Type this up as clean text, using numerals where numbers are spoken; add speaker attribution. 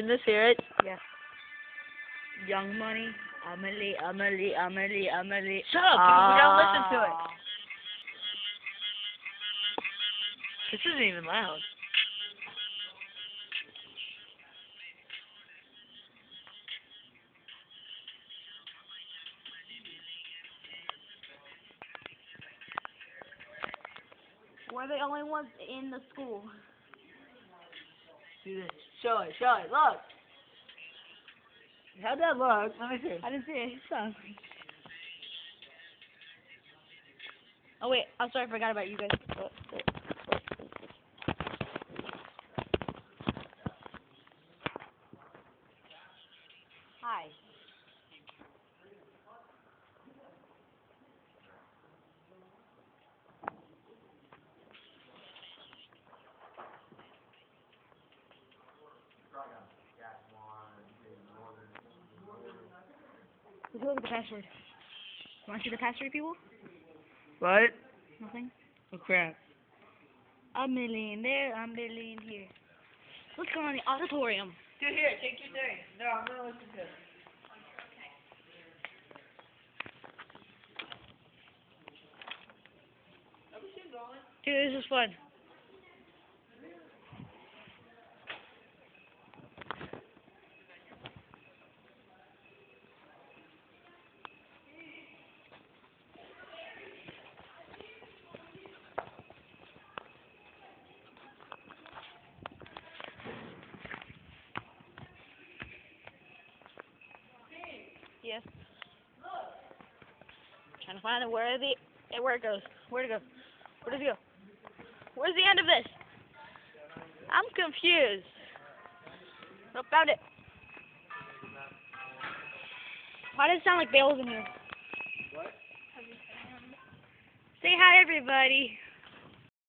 Speaker 1: watching this? Hear it?
Speaker 2: Yeah. Young Money, Amelie.
Speaker 1: Shut up, dude. We gotta listen to it. This isn't even loud.
Speaker 2: We're the only ones in the school.
Speaker 1: Do this. Show it. Look. How'd that look? Let me see.
Speaker 2: I didn't see it. So. Oh wait, I'm sorry, I forgot about you guys. Hi. Let's look at the password. Want to see the password, people?
Speaker 1: What?
Speaker 2: Nothing.
Speaker 1: Oh crap.
Speaker 2: A million there, a million here. Let's go on the auditorium.
Speaker 1: Dude, here, take your thing. No, I'm gonna listen to it.
Speaker 2: Dude, this is fun. Yes. Trying to find where it goes. Where'd it go? Where does it go? Where's the end of this? I'm confused. Nope, found it. Why does it sound like Bale's in here?
Speaker 1: What?
Speaker 2: Say hi, everybody.